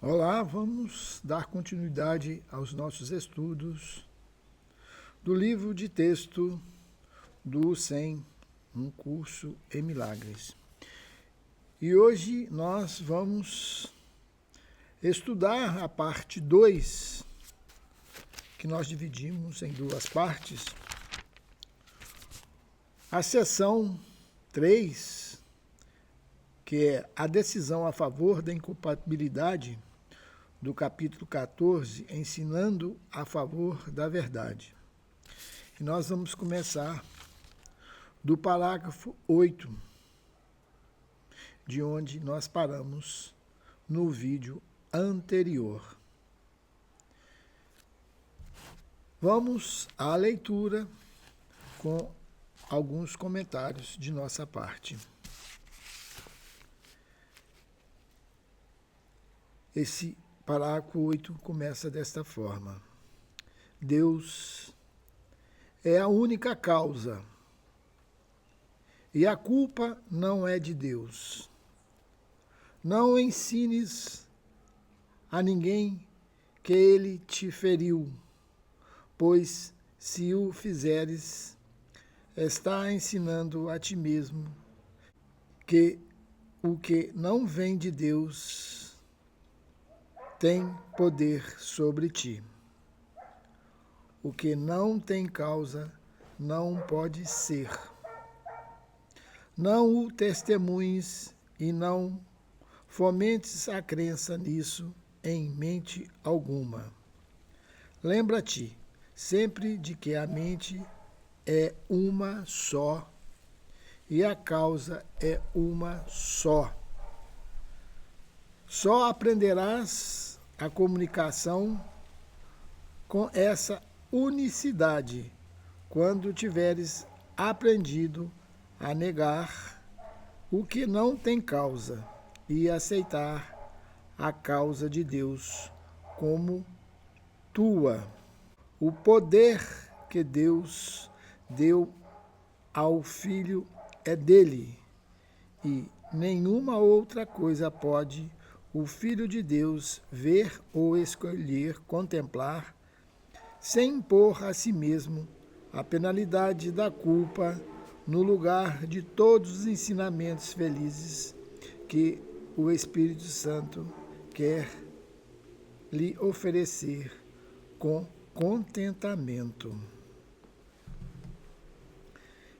Olá, vamos dar continuidade aos nossos estudos do livro de texto do SEM, um curso em milagres. E hoje nós vamos estudar a parte 2, que nós dividimos em duas partes. A seção 3, que é a decisão a favor da inculpabilidade, do capítulo 14, ensinando a favor da verdade. E nós vamos começar do parágrafo 8, de onde nós paramos no vídeo anterior. Vamos à leitura com alguns comentários de nossa parte. Esse parágrafo 8 começa desta forma: Deus é a única causa e a culpa não é de Deus. Não ensines a ninguém que ele te feriu, pois se o fizeres, está ensinando a ti mesmo que o que não vem de Deus tem poder sobre ti. O que não tem causa não pode ser. Não o testemunhes e não fomentes a crença nisso em mente alguma. Lembra-te sempre de que a mente é uma só e a causa é uma só. Só aprenderás a comunicação com essa unicidade quando tiveres aprendido a negar o que não tem causa e aceitar a causa de Deus como tua. O poder que Deus deu ao Filho é dele, e nenhuma outra coisa pode o Filho de Deus ver ou escolher contemplar, sem impor a si mesmo a penalidade da culpa no lugar de todos os ensinamentos felizes que o Espírito Santo quer lhe oferecer com contentamento.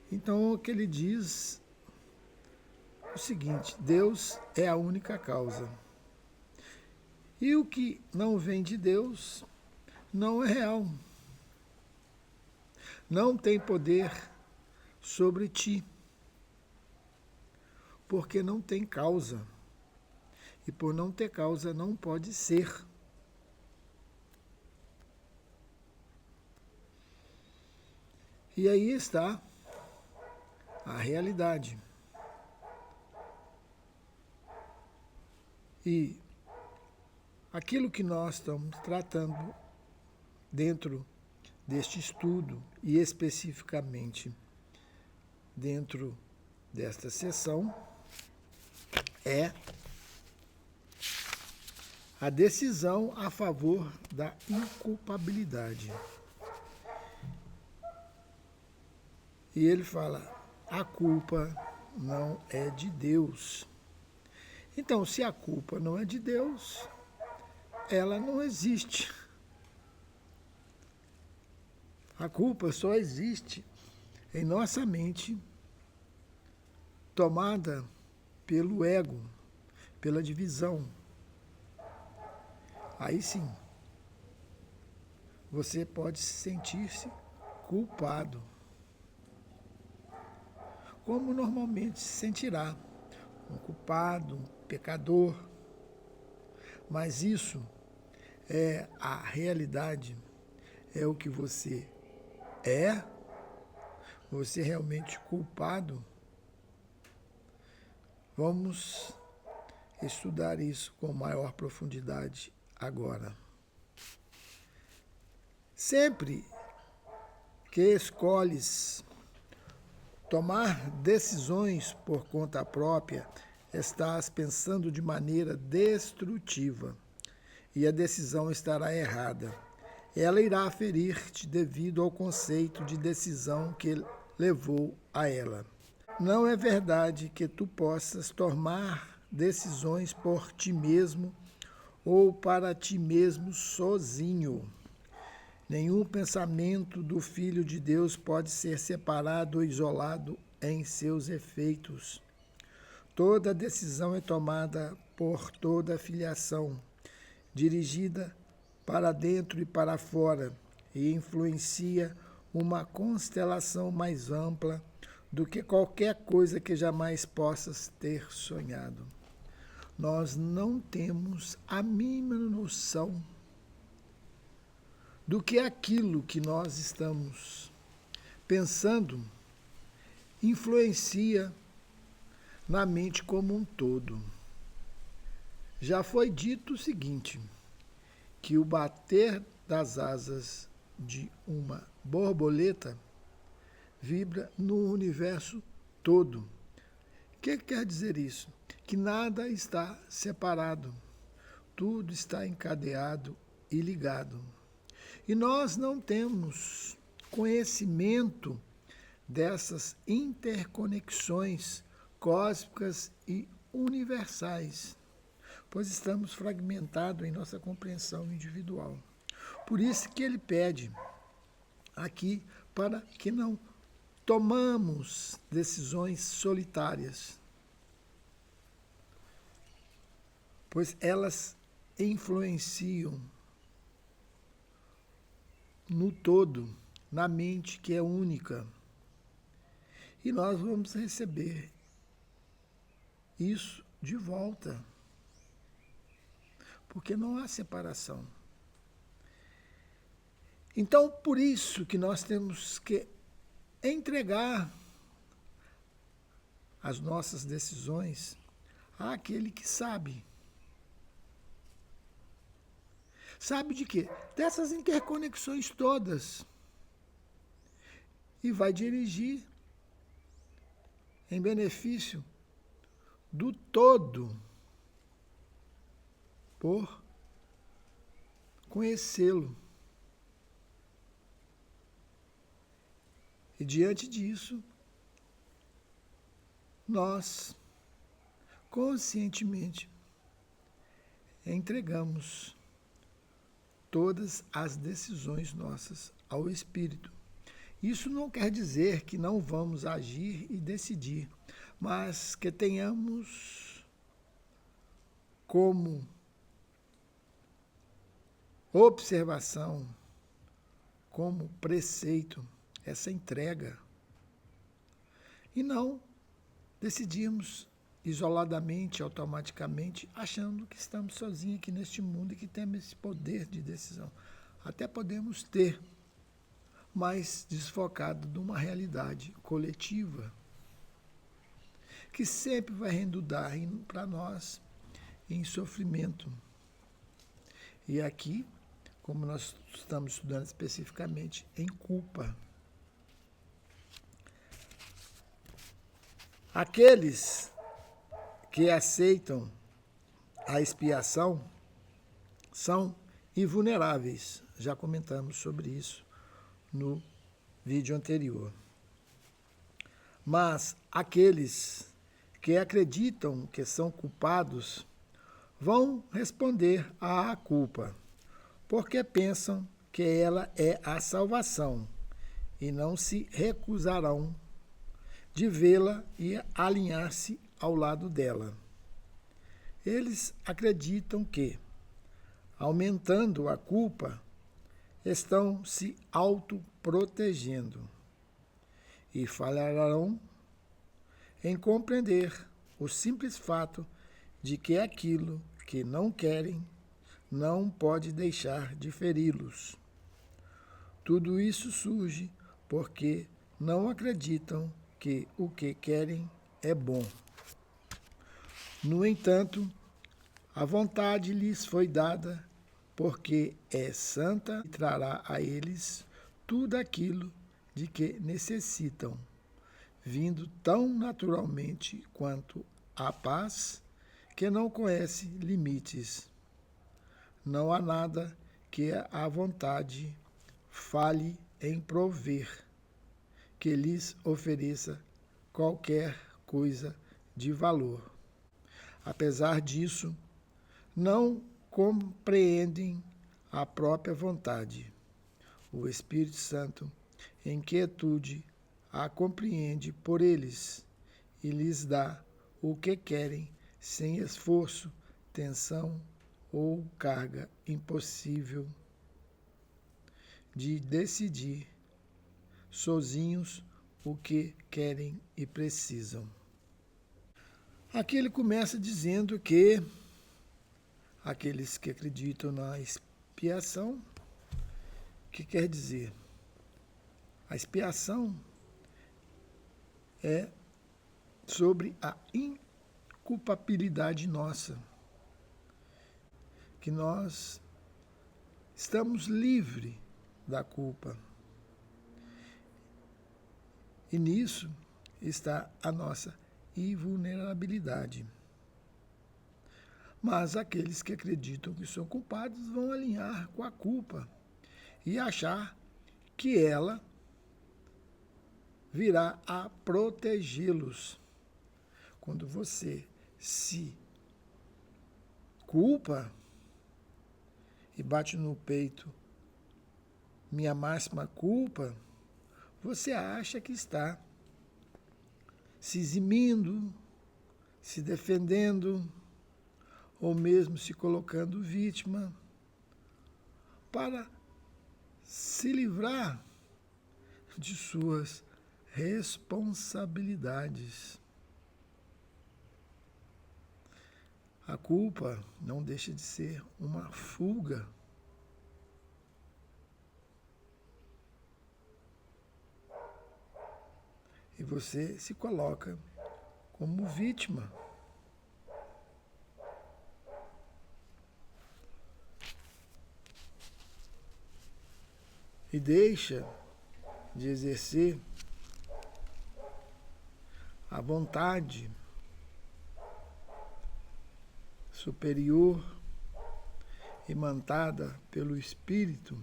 Então, o que ele diz é o seguinte: Deus é a única causa. E o que não vem de Deus não é real. Não tem poder sobre ti, porque não tem causa. E por não ter causa, não pode ser. E aí está a realidade. E aquilo que nós estamos tratando dentro deste estudo, e especificamente dentro desta sessão, é a decisão a favor da inculpabilidade. E ele fala: a culpa não é de Deus. Então, se a culpa não é de Deus, ela não existe. A culpa só existe em nossa mente, tomada pelo ego, pela divisão. Aí sim, você pode sentir-se culpado, como normalmente se sentirá um culpado, um pecador. Mas isso é a realidade, é o que você é? Você é realmente culpado? Vamos estudar isso com maior profundidade agora. Sempre que escolhes tomar decisões por conta própria, estás pensando de maneira destrutiva. e a decisão estará errada. Ela irá ferir-te devido ao conceito de decisão que levou a ela. Não é verdade que tu possas tomar decisões por ti mesmo ou para ti mesmo sozinho. Nenhum pensamento do Filho de Deus pode ser separado ou isolado em seus efeitos. Toda decisão é tomada por toda a filiação, dirigida para dentro e para fora, e influencia uma constelação mais ampla do que qualquer coisa que jamais possas ter sonhado. Nós não temos a mínima noção do que aquilo que nós estamos pensando influencia na mente como um todo. Já foi dito o seguinte, que o bater das asas de uma borboleta vibra no universo todo. O que quer dizer isso? Que nada está separado, tudo está encadeado e ligado. E nós não temos conhecimento dessas interconexões cósmicas e universais, pois estamos fragmentados em nossa compreensão individual. Por isso que ele pede aqui para que não tomamos decisões solitárias, pois elas influenciam no todo, na mente que é única. E nós vamos receber isso de volta, porque não há separação. Então, por isso que nós temos que entregar as nossas decisões àquele que sabe. Sabe de quê? Dessas interconexões todas. E vai dirigir em benefício do todo, por conhecê-lo. E diante disso, nós conscientemente entregamos todas as decisões nossas ao Espírito. Isso não quer dizer que não vamos agir e decidir, mas que tenhamos como observação, como preceito, essa entrega. E não decidirmos isoladamente, automaticamente, achando que estamos sozinhos aqui neste mundo e que temos esse poder de decisão. Até podemos ter, mas desfocado de uma realidade coletiva, que sempre vai redundar para nós em sofrimento. E aqui, como nós estamos estudando especificamente, em culpa. Aqueles que aceitam a expiação são invulneráveis. Já comentamos sobre isso no vídeo anterior. Mas aqueles que acreditam que são culpados vão responder à culpa, porque pensam que ela é a salvação e não se recusarão de vê-la e alinhar-se ao lado dela. Eles acreditam que, aumentando a culpa, estão se autoprotegendo e falharão em compreender o simples fato de que aquilo que não querem não pode deixar de feri-los. Tudo isso surge porque não acreditam que o que querem é bom. No entanto, a vontade lhes foi dada porque é santa e trará a eles tudo aquilo de que necessitam, vindo tão naturalmente quanto a paz que não conhece limites. não há nada que a vontade fale em prover, que lhes ofereça qualquer coisa de valor. Apesar disso, não compreendem a própria vontade. O Espírito Santo, em quietude, a compreende por eles e lhes dá o que querem sem esforço, tensão ou carga impossível de decidir sozinhos o que querem e precisam. Aqui ele começa dizendo que aqueles que acreditam na expiação, o que quer dizer? A expiação é sobre a inculpabilidade nossa, que nós estamos livres da culpa. E nisso está a nossa invulnerabilidade. Mas aqueles que acreditam que são culpados vão alinhar com a culpa e achar que ela virá a protegê-los. Quando você se culpa e bate no peito, minha máxima culpa, você acha que está se eximindo, se defendendo, ou mesmo se colocando vítima, para se livrar de suas responsabilidades. A culpa não deixa de ser uma fuga. E você se coloca como vítima. E deixa de exercer a vontade superior imantada pelo Espírito,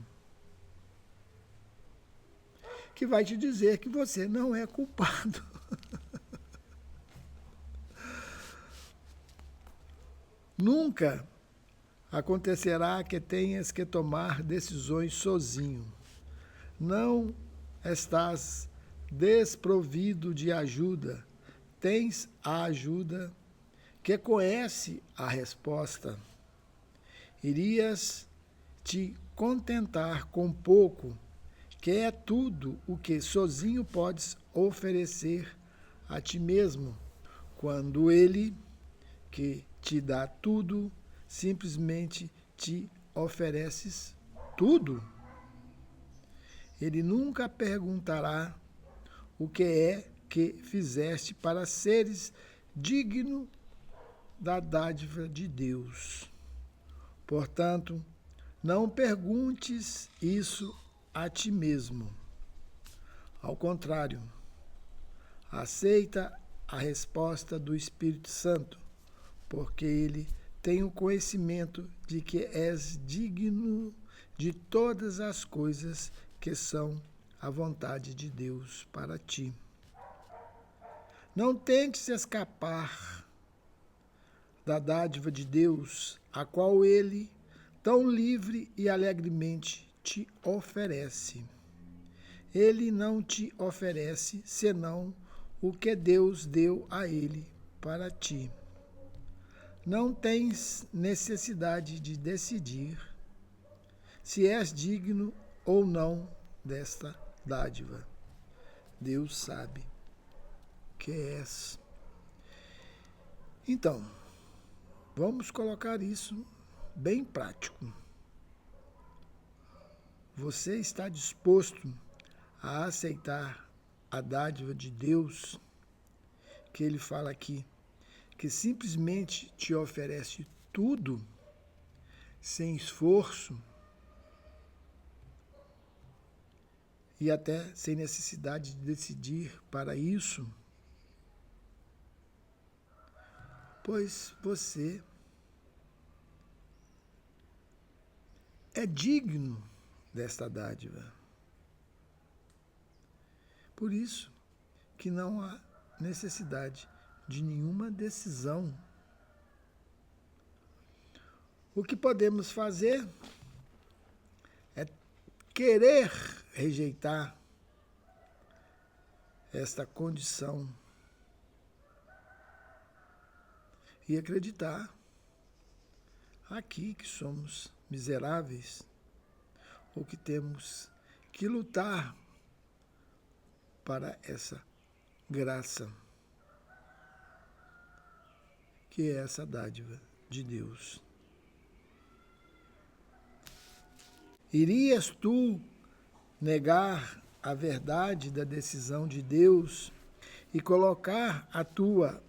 que vai te dizer que você não é culpado. Nunca acontecerá que tenhas que tomar decisões sozinho. Não estás desprovido de ajuda. Tens a ajuda que conhece a resposta. Irias te contentar com pouco, que é tudo o que sozinho podes oferecer a ti mesmo, quando ele, que te dá tudo, simplesmente te ofereces tudo. Ele nunca perguntará o que é que fizeste para seres digno da dádiva de Deus. Portanto, não perguntes isso a ti mesmo. Ao contrário, aceita a resposta do Espírito Santo, porque ele tem o conhecimento de que és digno de todas as coisas que são a vontade de Deus para ti. Não tentes escapar da dádiva de Deus, a qual ele, tão livre e alegremente, te oferece. Ele não te oferece senão o que Deus deu a ele para ti. Não tens necessidade de decidir se és digno ou não desta dádiva. Deus sabe que és. Então, vamos colocar isso bem prático. Você está disposto a aceitar a dádiva de Deus, que ele fala aqui, que simplesmente te oferece tudo, sem esforço, e até sem necessidade de decidir para isso? Pois você é digno desta dádiva. Por isso que não há necessidade de nenhuma decisão. O que podemos fazer é querer rejeitar esta condição e acreditar aqui que somos miseráveis ou que temos que lutar para essa graça, que é essa dádiva de Deus. Irias tu negar a verdade da decisão de Deus e colocar a tua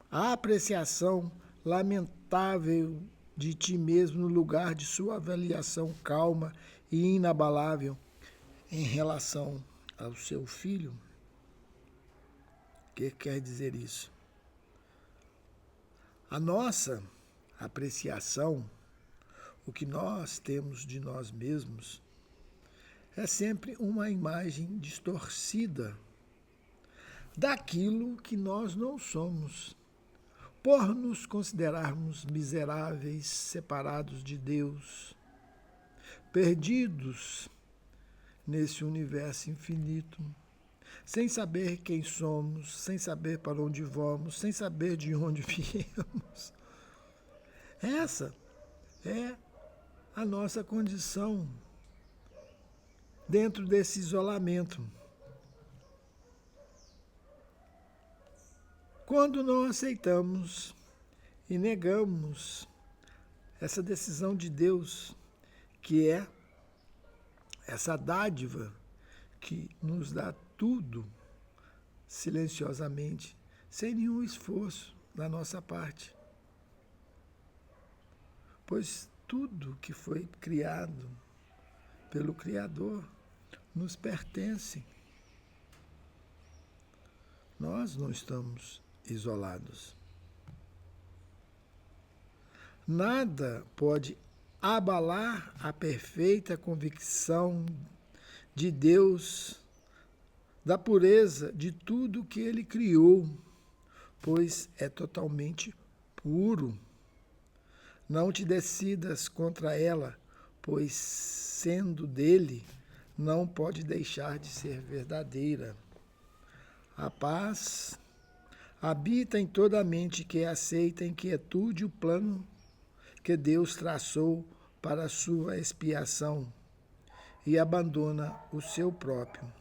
apreciação lamentável de ti mesmo no lugar de sua avaliação calma e inabalável em relação ao seu filho? O que quer dizer isso? A nossa apreciação, o que nós temos de nós mesmos, é sempre uma imagem distorcida daquilo que nós não somos, por nos considerarmos miseráveis, separados de Deus, perdidos nesse universo infinito, sem saber quem somos, sem saber para onde vamos, sem saber de onde viemos. Essa é a nossa condição dentro desse isolamento. Quando não aceitamos e negamos essa decisão de Deus, que é essa dádiva que nos dá tudo silenciosamente, sem nenhum esforço da nossa parte. Pois tudo que foi criado pelo Criador nos pertence. Nós não estamos isolados. Nada pode abalar a perfeita convicção de Deus, da pureza de tudo que Ele criou, pois é totalmente puro. Não te decidas contra ela, pois, sendo dele, não pode deixar de ser verdadeira. A paz habita em toda a mente que aceita em quietude o plano que Deus traçou para a sua expiação e abandona o seu próprio.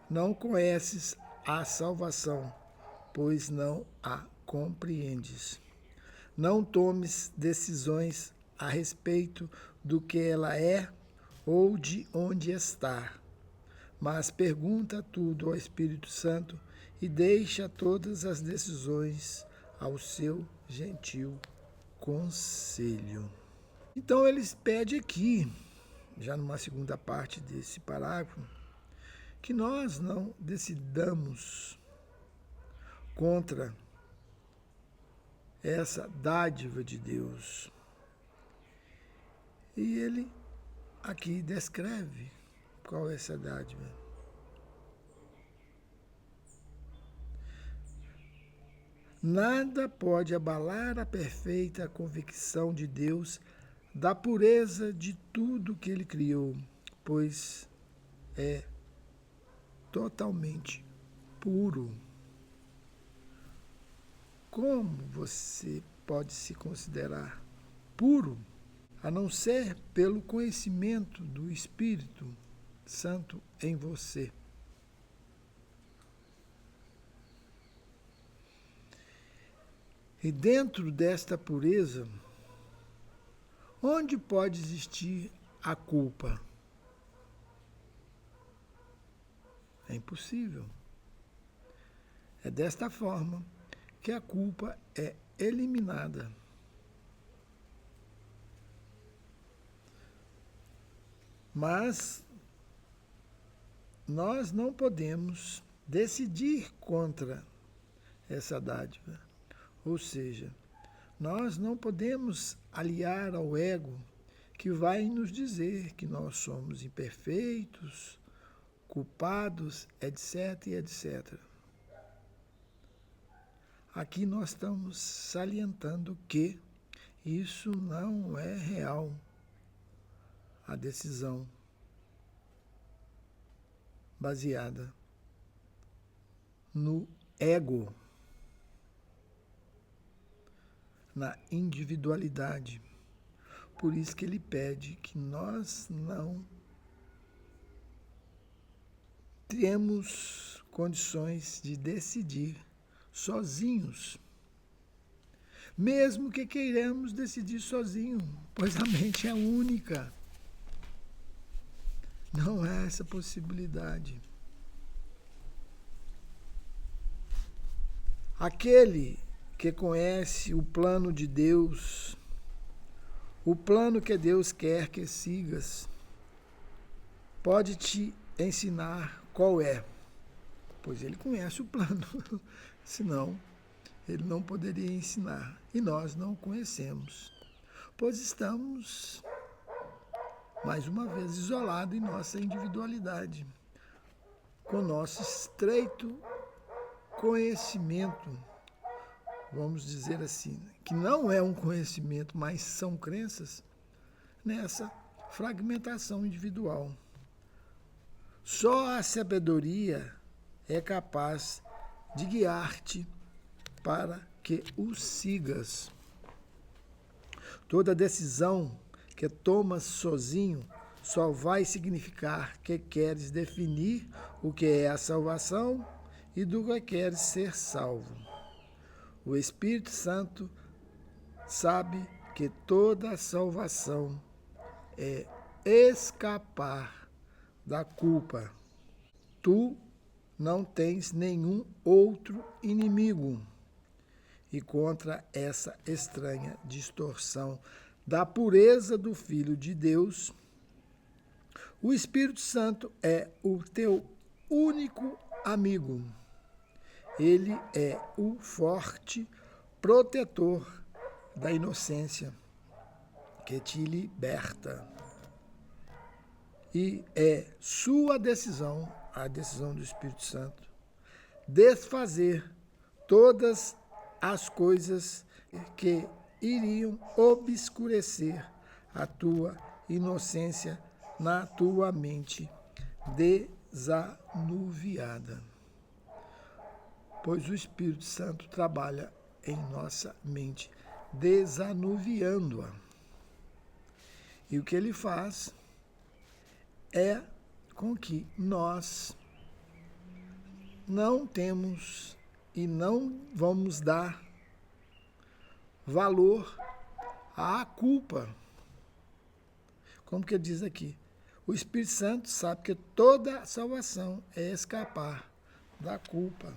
Não conheces a salvação, pois não a compreendes. Não tomes decisões a respeito do que ela é ou de onde está, mas pergunta tudo ao Espírito Santo e deixa todas as decisões ao seu gentil conselho. Então ele pede aqui, já numa segunda parte desse parágrafo, que nós não decidamos contra essa dádiva de Deus. E ele aqui descreve qual é essa dádiva. Nada pode abalar a perfeita convicção de Deus da pureza de tudo que Ele criou, pois é totalmente puro. Como você pode se considerar puro, a não ser pelo conhecimento do Espírito Santo em você? E dentro desta pureza, onde pode existir a culpa? É impossível. É desta forma que a culpa é eliminada. Mas nós não podemos decidir contra essa dádiva. Ou seja, nós não podemos aliar ao ego que vai nos dizer que nós somos imperfeitos, culpados, etc, e etc. Aqui nós estamos salientando que isso não é real. A decisão baseada no ego, na individualidade. Por isso que ele pede que nós não temos condições de decidir sozinhos. Mesmo que queiramos decidir sozinho, pois a mente é única. Não há essa possibilidade. Aquele que conhece o plano de Deus, o plano que Deus quer que sigas, pode te ensinar qual é, pois ele conhece o plano, senão ele não poderia ensinar. E nós não conhecemos, pois estamos, mais uma vez, isolados em nossa individualidade, com nosso estreito conhecimento, vamos dizer assim, que não é um conhecimento, mas são crenças, nessa fragmentação individual. Só a sabedoria é capaz de guiar-te para que o sigas. Toda decisão que tomas sozinho só vai significar que queres definir o que é a salvação e do que queres ser salvo. O Espírito Santo sabe que toda a salvação é escapar da culpa. Tu não tens nenhum outro inimigo. E contra essa estranha distorção da pureza do Filho de Deus, o Espírito Santo é o teu único amigo. Ele é o forte protetor da inocência que te liberta. E é sua decisão, a decisão do Espírito Santo, desfazer todas as coisas que iriam obscurecer a tua inocência na tua mente desanuviada. Pois o Espírito Santo trabalha em nossa mente, desanuviando-a. E o que ele faz é com que nós não temos e não vamos dar valor à culpa. Como que diz aqui? O Espírito Santo sabe que toda salvação é escapar da culpa.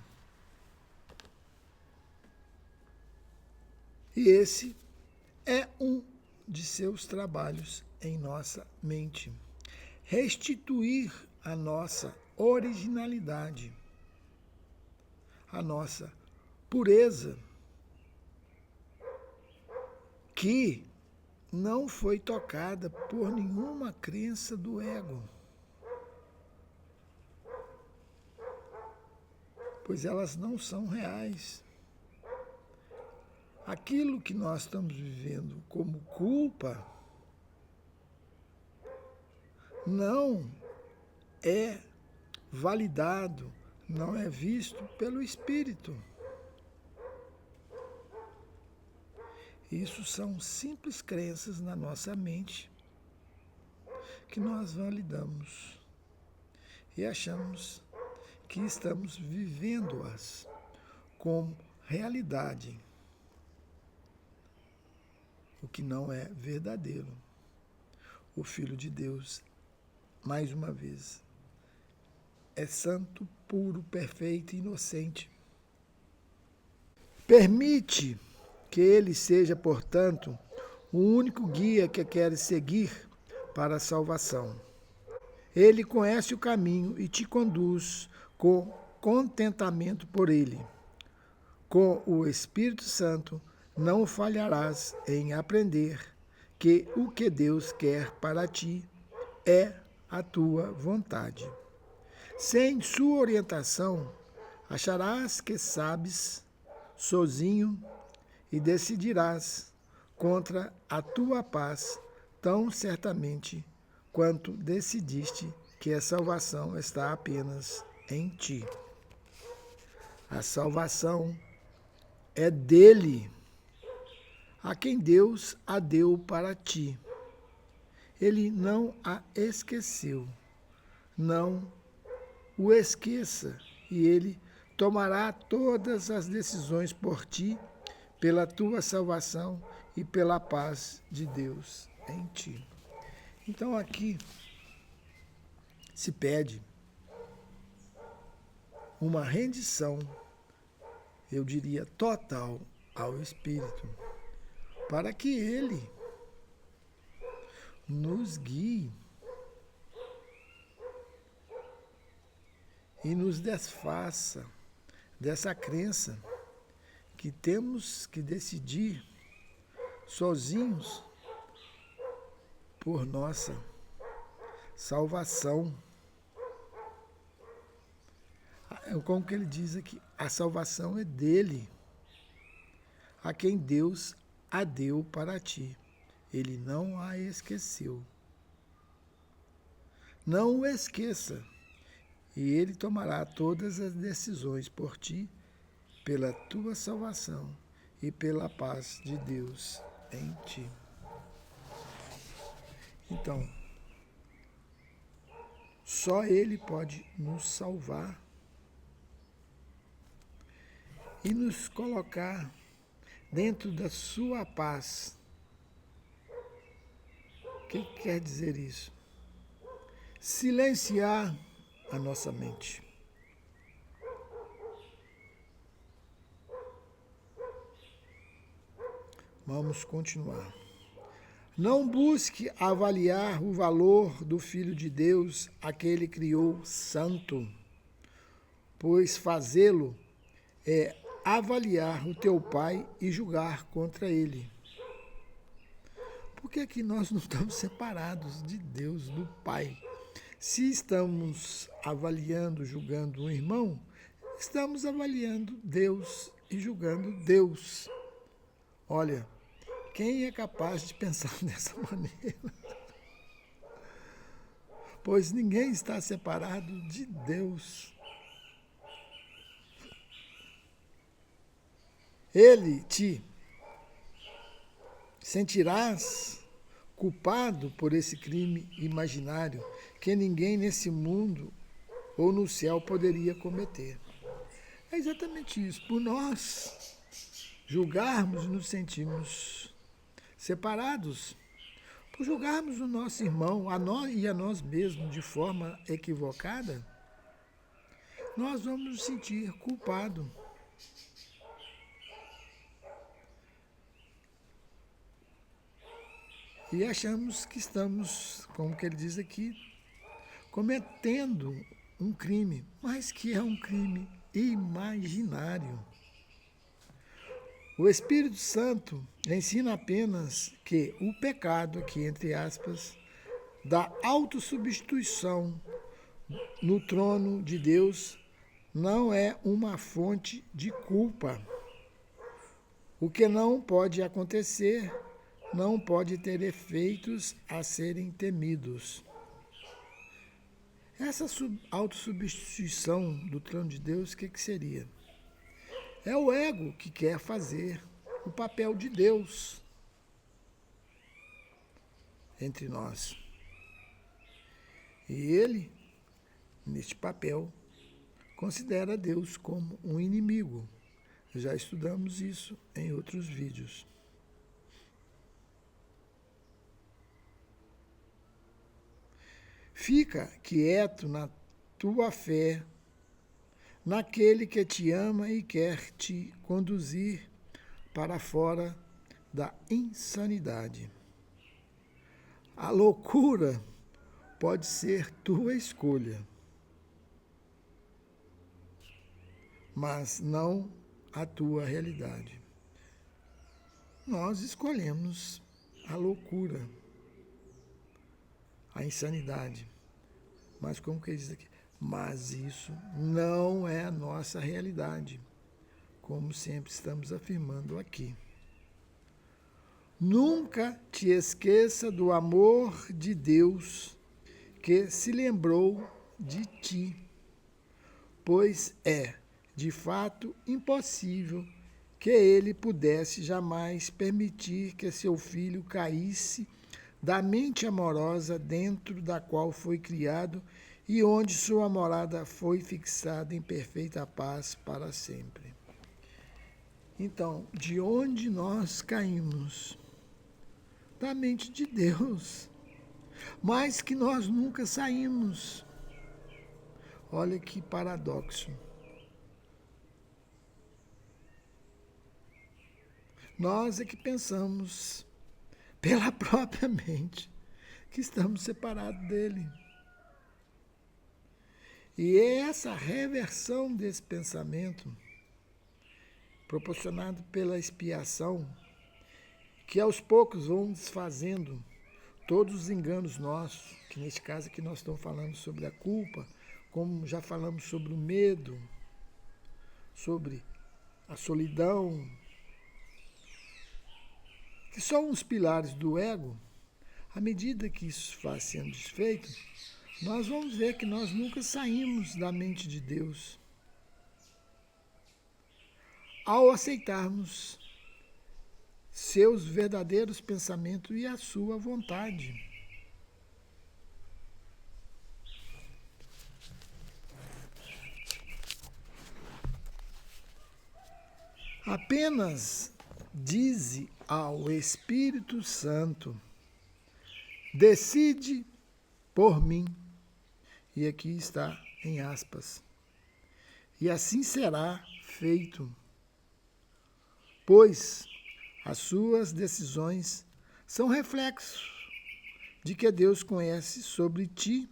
E esse é um de seus trabalhos em nossa mente. Restituir a nossa originalidade, a nossa pureza, que não foi tocada por nenhuma crença do ego, pois elas não são reais. Aquilo que nós estamos vivendo como culpa não é validado, não é visto pelo Espírito. Isso são simples crenças na nossa mente que nós validamos e achamos que estamos vivendo-as como realidade, o que não é verdadeiro. O Filho de Deus, mais uma vez, é santo, puro, perfeito e inocente. Permite que ele seja, portanto, o único guia que queres seguir para a salvação. Ele conhece o caminho e te conduz com contentamento por ele. Com o Espírito Santo, não falharás em aprender que o que Deus quer para ti é a tua vontade. Sem sua orientação, acharás que sabes sozinho e decidirás contra a tua paz tão certamente quanto decidiste que a salvação está apenas em ti. A salvação é dele, a quem Deus a deu para ti. Ele não a esqueceu. Não o esqueça, e ele tomará todas as decisões por ti, pela tua salvação e pela paz de Deus em ti. Então aqui se pede uma rendição, eu diria total, ao Espírito, para que ele nos guie e nos desfaça dessa crença que temos que decidir sozinhos por nossa salvação. Como que ele diz aqui, a salvação é dele, a quem Deus a deu para ti. Ele não a esqueceu. Não o esqueça, e ele tomará todas as decisões por ti, pela tua salvação e pela paz de Deus em ti. Então, só ele pode nos salvar e nos colocar dentro da sua paz. O que quer dizer isso? Silenciar a nossa mente. Vamos continuar. Não busque avaliar o valor do Filho de Deus, a que ele criou santo, pois fazê-lo é avaliar o teu Pai e julgar contra ele. Por que é que nós não estamos separados de Deus, do Pai? Se estamos avaliando, julgando um irmão, estamos avaliando Deus e julgando Deus. Olha, quem é capaz de pensar dessa maneira? Pois ninguém está separado de Deus. Ele te sentirás culpado por esse crime imaginário que ninguém nesse mundo ou no céu poderia cometer. É exatamente isso. Por nós julgarmos e nos sentirmos separados, por julgarmos o nosso irmão, a nós e a nós mesmos de forma equivocada, nós vamos nos sentir culpados. E achamos que estamos, como que ele diz aqui, cometendo um crime, mas que é um crime imaginário. O Espírito Santo ensina apenas que o pecado, aqui entre aspas, da autossubstituição no trono de Deus não é uma fonte de culpa. O que não pode acontecer não pode ter efeitos a serem temidos. Essa autossubstituição do trono de Deus, o que seria? É o ego que quer fazer o papel de Deus entre nós. E ele, neste papel, considera Deus como um inimigo. Já estudamos isso em outros vídeos. Fica quieto na tua fé, naquele que te ama e quer te conduzir para fora da insanidade. A loucura pode ser tua escolha, mas não a tua realidade. Nós escolhemos a loucura, a insanidade. Mas como que ele diz aqui? Mas isso não é a nossa realidade, como sempre estamos afirmando aqui. Nunca te esqueça do amor de Deus que se lembrou de ti, pois é, de fato, impossível que ele pudesse jamais permitir que seu filho caísse da mente amorosa dentro da qual foi criado e onde sua morada foi fixada em perfeita paz para sempre. Então, de onde nós caímos? Da mente de Deus, mas que nós nunca saímos. Olha que paradoxo. Nós é que pensamos pela própria mente que estamos separados dele. E é essa reversão desse pensamento, proporcionado pela expiação, que aos poucos vão desfazendo todos os enganos nossos, que neste caso aqui nós estamos falando sobre a culpa, como já falamos sobre o medo, sobre a solidão, que são os pilares do ego. À medida que isso vai sendo desfeito, nós vamos ver que nós nunca saímos da mente de Deus. Ao aceitarmos seus verdadeiros pensamentos e a sua vontade. Apenas dize ao Espírito Santo: decide por mim. E aqui está em aspas. E assim será feito, pois as suas decisões são reflexos de que Deus conhece sobre ti.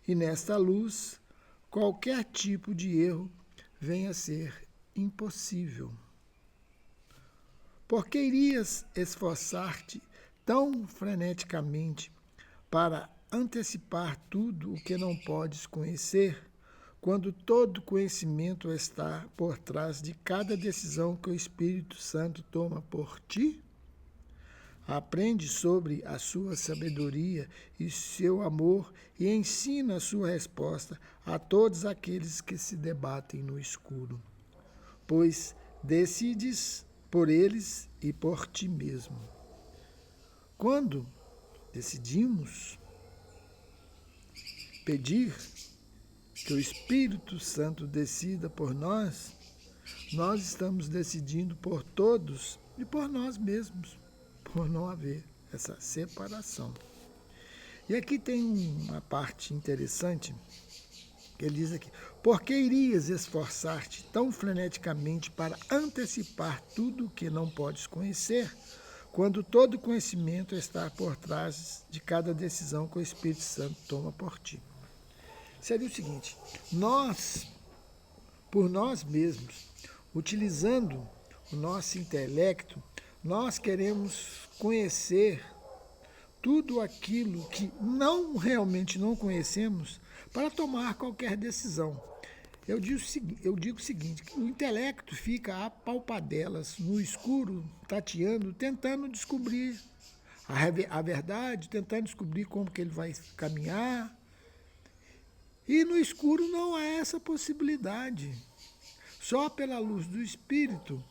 E nesta luz, qualquer tipo de erro vem a ser impossível. Por que irias esforçar-te tão freneticamente para antecipar tudo o que não podes conhecer, quando todo conhecimento está por trás de cada decisão que o Espírito Santo toma por ti? Aprende sobre a sua sabedoria e seu amor e ensina a sua resposta a todos aqueles que se debatem no escuro, pois decides por eles e por ti mesmo. Quando decidimos pedir que o Espírito Santo decida por nós, nós estamos decidindo por todos e por nós mesmos, por não haver essa separação. E aqui tem uma parte interessante, que ele diz aqui: por que irias esforçar-te tão freneticamente para antecipar tudo o que não podes conhecer, quando todo conhecimento está por trás de cada decisão que o Espírito Santo toma por ti? Seria o seguinte: nós, por nós mesmos, utilizando o nosso intelecto, nós queremos conhecer tudo aquilo que realmente não conhecemos para tomar qualquer decisão. Eu digo o seguinte, que o intelecto fica a palpadelas, no escuro, tateando, tentando descobrir a verdade, tentando descobrir como que ele vai caminhar. E no escuro não há essa possibilidade. Só pela luz do Espírito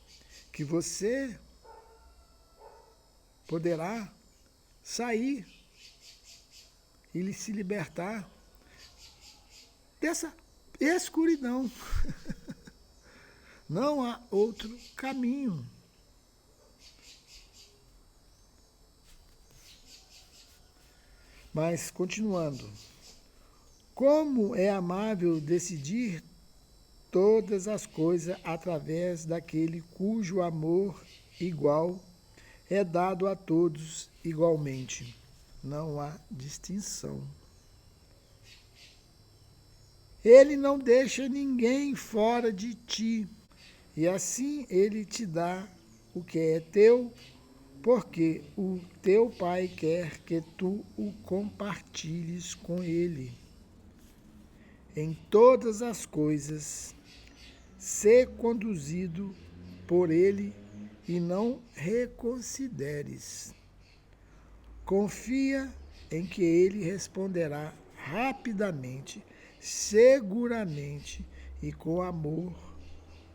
que você poderá sair e se libertar dessa escuridão. Não há outro caminho. Mas, continuando. Como é amável decidir todas as coisas através daquele cujo amor igual é dado a todos igualmente. Não há distinção. Ele não deixa ninguém fora de ti, e assim ele te dá o que é teu porque o teu Pai quer que tu o compartilhes com ele. Em todas as coisas, ser conduzido por ele e não reconsideres. Confia em que ele responderá rapidamente, seguramente e com amor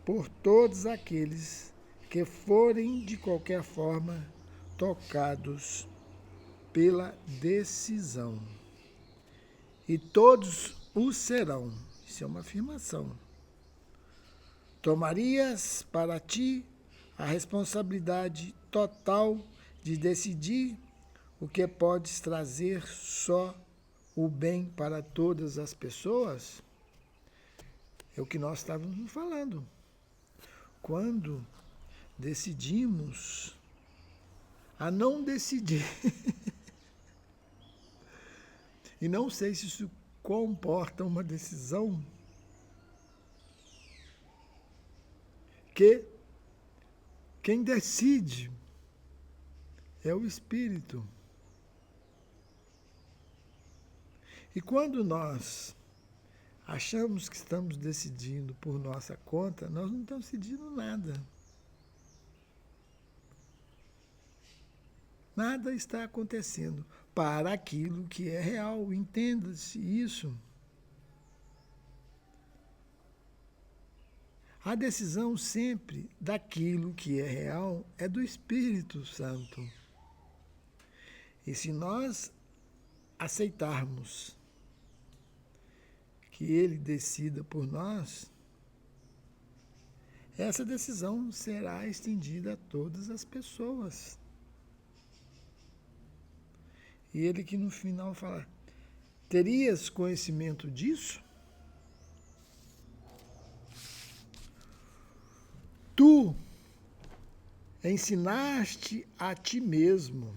por todos aqueles que forem de qualquer forma tocados pela decisão. E todos o serão. Isso é uma afirmação. Tomarias para ti a responsabilidade total de decidir o que podes trazer só o bem para todas as pessoas? É o que nós estávamos falando. Quando decidimos a não decidir, e não sei se isso comporta uma decisão, que quem decide é o Espírito. E quando nós achamos que estamos decidindo por nossa conta, nós não estamos decidindo nada. Nada está acontecendo para aquilo que é real. Entenda-se isso. A decisão sempre daquilo que é real é do Espírito Santo. E se nós aceitarmos que ele decida por nós, essa decisão será estendida a todas as pessoas. E ele que no final fala, terias conhecimento disso? Tu ensinaste a ti mesmo.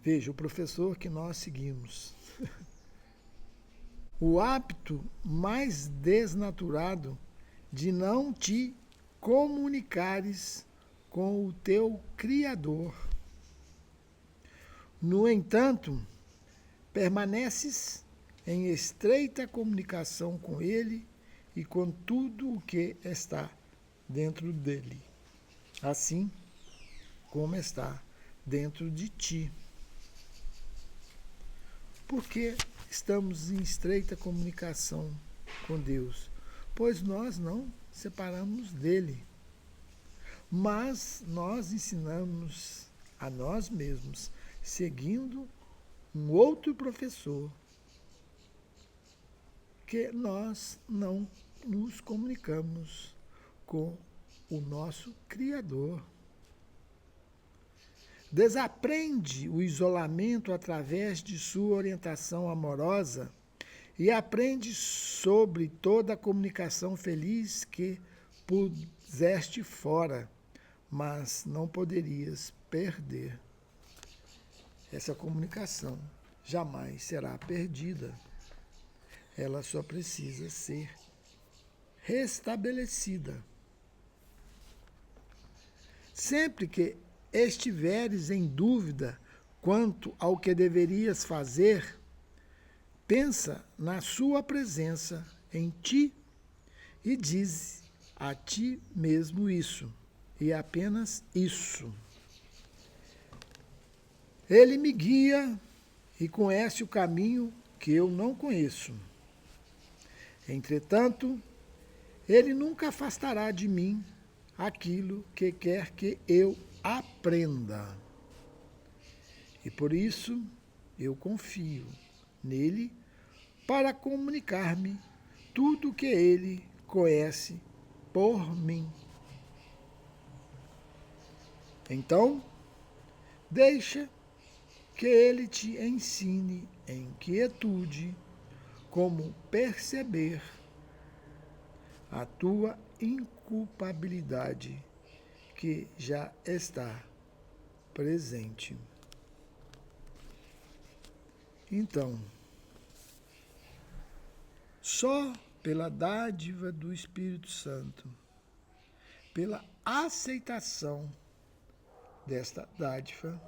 Veja, o professor que nós seguimos. O hábito mais desnaturado de não te comunicares com o teu Criador. No entanto, permaneces em estreita comunicação com ele e com tudo o que está dentro dele, assim como está dentro de ti. Por que estamos em estreita comunicação com Deus? Pois nós não separamos dele, mas nós ensinamos a nós mesmos, seguindo um outro professor, que nós não nos comunicamos com o nosso Criador. Desaprende o isolamento através de sua orientação amorosa e aprende sobre toda a comunicação feliz que puseste fora, mas não poderias perder. Essa comunicação jamais será perdida. Ela só precisa ser restabelecida. Sempre que estiveres em dúvida quanto ao que deverias fazer, pensa na sua presença em ti e diz a ti mesmo isso, e apenas isso. Ele me guia e conhece o caminho que eu não conheço. Entretanto, ele nunca afastará de mim aquilo que quer que eu aprenda. E por isso eu confio nele para comunicar-me tudo o que ele conhece por mim. Então, deixa que ele te ensine em quietude como perceber a tua inculpabilidade que já está presente. Então, só pela dádiva do Espírito Santo, pela aceitação desta dádiva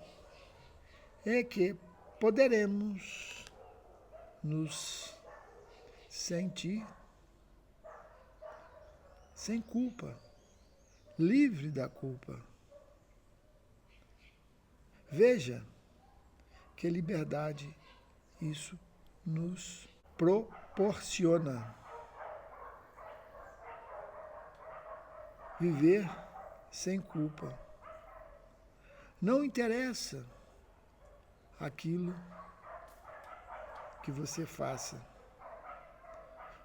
é que poderemos nos sentir sem culpa, livre da culpa. Veja que liberdade isso nos proporciona. Viver sem culpa. Não interessa aquilo que você faça,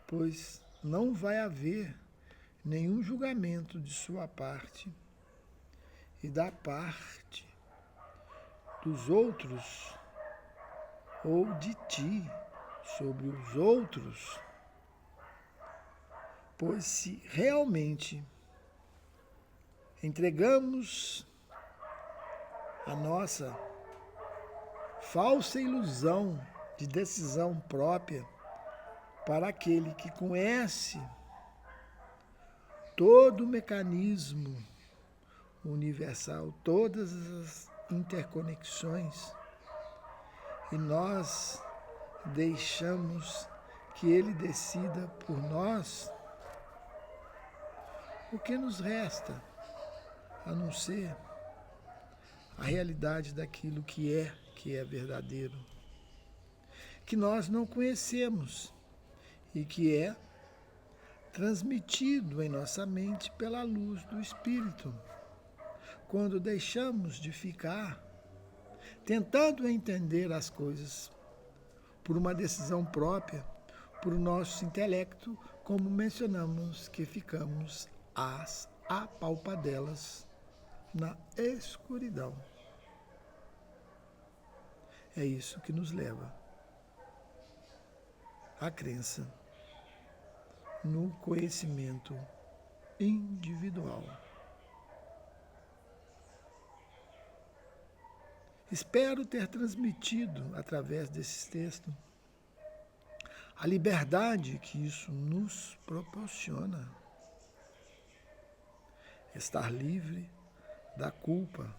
pois não vai haver nenhum julgamento de sua parte e da parte dos outros ou de ti sobre os outros, pois se realmente entregamos a nossa falsa ilusão de decisão própria para aquele que conhece todo o mecanismo universal, todas as interconexões, e nós deixamos que ele decida por nós, o que nos resta a não ser a realidade daquilo que é verdadeiro, que nós não conhecemos e que é transmitido em nossa mente pela luz do Espírito. Quando deixamos de ficar tentando entender as coisas por uma decisão própria, por nosso intelecto, como mencionamos que ficamos às apalpadelas na escuridão. É isso que nos leva à crença no conhecimento individual. Espero ter transmitido, através desses textos, a liberdade que isso nos proporciona. Estar livre da culpa.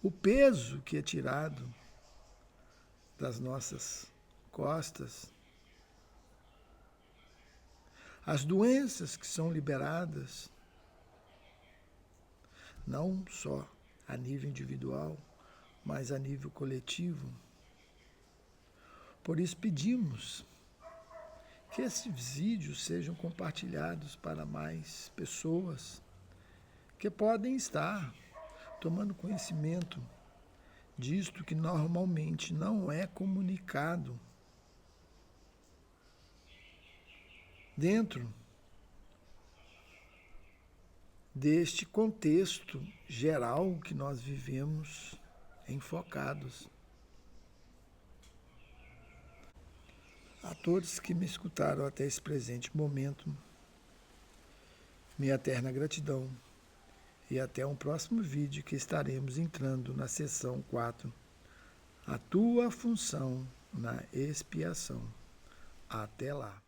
O peso que é tirado das nossas costas. As doenças que são liberadas, não só a nível individual, mas a nível coletivo. Por isso pedimos que esses vídeos sejam compartilhados para mais pessoas que podem estar tomando conhecimento disto que normalmente não é comunicado dentro deste contexto geral que nós vivemos enfocados. A todos que me escutaram até esse presente momento, minha eterna gratidão e até um próximo vídeo que estaremos entrando na seção 4, a tua função na expiação. Até lá.